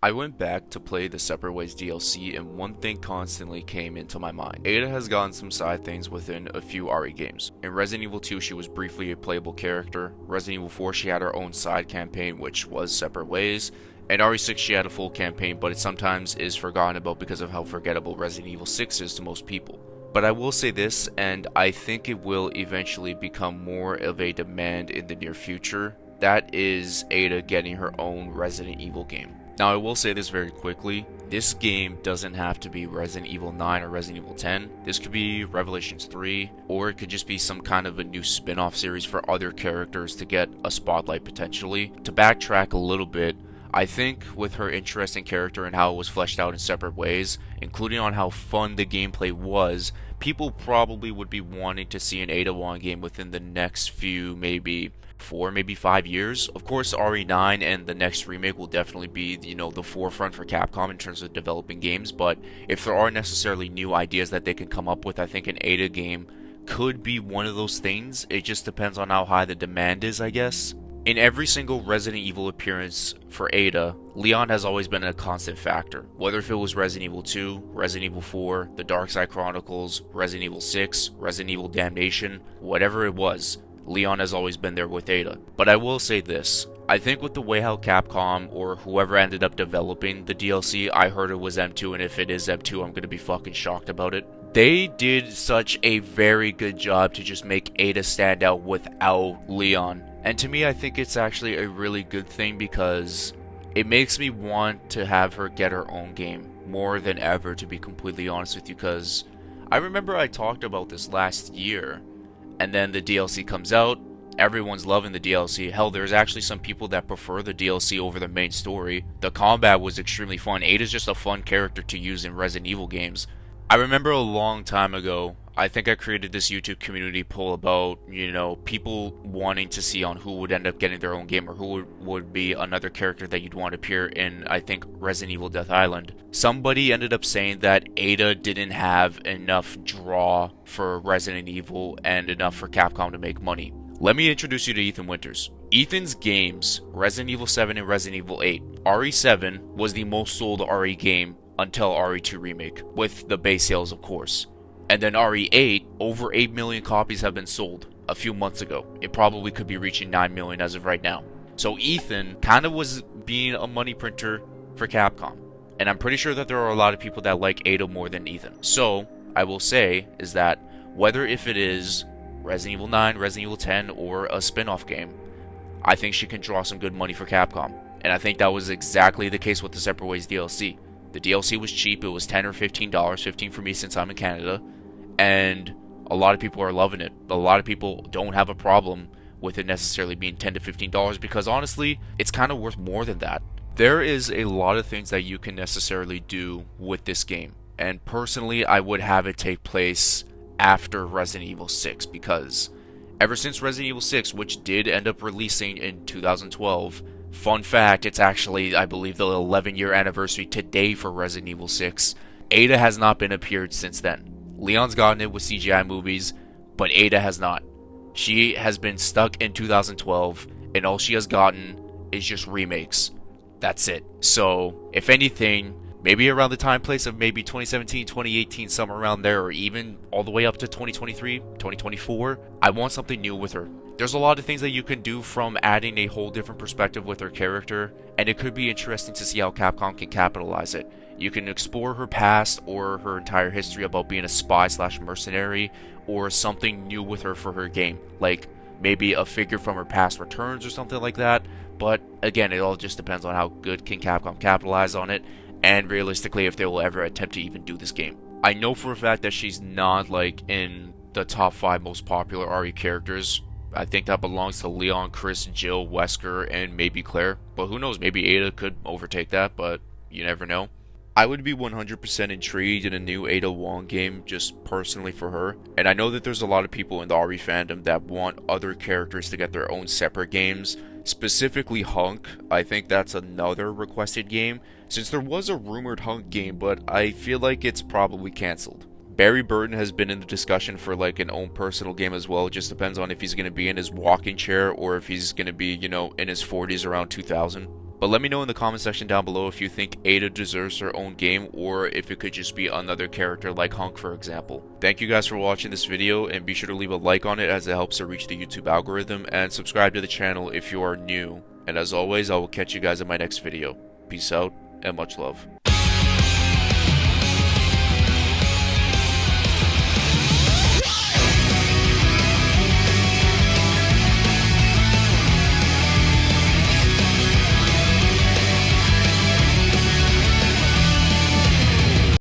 I went back to play the Separate Ways DLC, and one thing constantly came into my mind. Ada has gotten some side things within a few RE games. In Resident Evil 2, she was briefly a playable character. Resident Evil 4, she had her own side campaign, which was Separate Ways. And RE6, she had a full campaign, but it sometimes is forgotten about because of how forgettable Resident Evil 6 is to most people. But I will say this, and I think it will eventually become more of a demand in the near future. That is Ada getting her own Resident Evil game. Now, I will say this very quickly. This game doesn't have to be Resident Evil 9 or Resident Evil 10. This could be Revelations 3, or it could just be some kind of a new spin-off series for other characters to get a spotlight potentially. To backtrack a little bit, I think with her interesting character and how it was fleshed out in Separate Ways, including on how fun the gameplay was, people probably would be wanting to see an Ada Wong game within the next few, maybe 4, maybe 5 years. Of course, RE9 and the next remake will definitely be, the forefront for Capcom in terms of developing games, but if there are necessarily new ideas that they can come up with, I think an Ada game could be one of those things. It just depends on how high the demand is, I guess. In every single Resident Evil appearance for Ada, Leon has always been a constant factor. Whether if it was Resident Evil 2, Resident Evil 4, The Dark Side Chronicles, Resident Evil 6, Resident Evil Damnation, whatever it was, Leon has always been there with Ada. But I will say this, I think with the way how Capcom or whoever ended up developing the DLC, I heard it was M2, and if it is M2, I'm gonna be fucking shocked about it. They did such a very good job to just make Ada stand out without Leon. And to me, I think it's actually a really good thing because it makes me want to have her get her own game more than ever, to be completely honest with you, because I remember I talked about this last year, and then the DLC comes out, everyone's loving the DLC. Hell, there's actually some people that prefer the DLC over the main story. The combat was extremely fun. Ada's just a fun character to use in Resident Evil games. I remember a long time ago, I think I created this YouTube community poll about, people wanting to see on who would end up getting their own game or who would be another character that you'd want to appear in, I think, Resident Evil Death Island. Somebody ended up saying that Ada didn't have enough draw for Resident Evil and enough for Capcom to make money. Let me introduce you to Ethan Winters. Ethan's games, Resident Evil 7 and Resident Evil 8. RE7 was the most sold RE game until RE2 Remake, with the base sales, of course. And then RE8, over 8 million copies have been sold a few months ago. It probably could be reaching 9 million as of right now. So Ethan kind of was being a money printer for Capcom. And I'm pretty sure that there are a lot of people that like Ada more than Ethan. So, I will say is that whether if it is Resident Evil 9, Resident Evil 10, or a spin-off game, I think she can draw some good money for Capcom. And I think that was exactly the case with the Separate Ways DLC. The DLC was cheap. It was $10 or $15, $15 for me since I'm in Canada. And a lot of people are loving it. A lot of people don't have a problem with it necessarily being $10 to $15 because honestly, it's kind of worth more than that. There is a lot of things that you can necessarily do with this game. And personally, I would have it take place after Resident Evil 6 because ever since Resident Evil 6, which did end up releasing in 2012, fun fact, it's actually, I believe, the 11-year anniversary today for Resident Evil 6, Ada has not been appeared since then. Leon's gotten it with CGI movies, but Ada has not. She has been stuck in 2012, and all she has gotten is just remakes. That's it. So, if anything, maybe around the time place of maybe 2017, 2018, somewhere around there, or even all the way up to 2023, 2024, I want something new with her. There's a lot of things that you can do from adding a whole different perspective with her character, and it could be interesting to see how Capcom can capitalize it. You can explore her past or her entire history about being a spy/mercenary, or something new with her for her game, like maybe a figure from her past returns or something like that. But again, it all just depends on how good can Capcom capitalize on it, and realistically if they will ever attempt to even do this game. I know for a fact that she's not like in the top 5 most popular RE characters. I think that belongs to Leon, Chris, Jill, Wesker, and maybe Claire. But who knows, maybe Ada could overtake that, but you never know. I would be 100% intrigued in a new Ada Wong game just personally for her. And I know that there's a lot of people in the RE fandom that want other characters to get their own separate games. Specifically Hunk, I think that's another requested game, since there was a rumored Hunk game, but I feel like it's probably cancelled. Barry Burton has been in the discussion for like an own personal game as well. It just depends on if he's going to be in his walking chair or if he's going to be, in his 40s around 2000. But let me know in the comment section down below if you think Ada deserves her own game, or if it could just be another character like Hunk, for example. Thank you guys for watching this video, and be sure to leave a like on it as it helps to reach the YouTube algorithm, and subscribe to the channel if you are new. And as always, I will catch you guys in my next video. Peace out, and much love.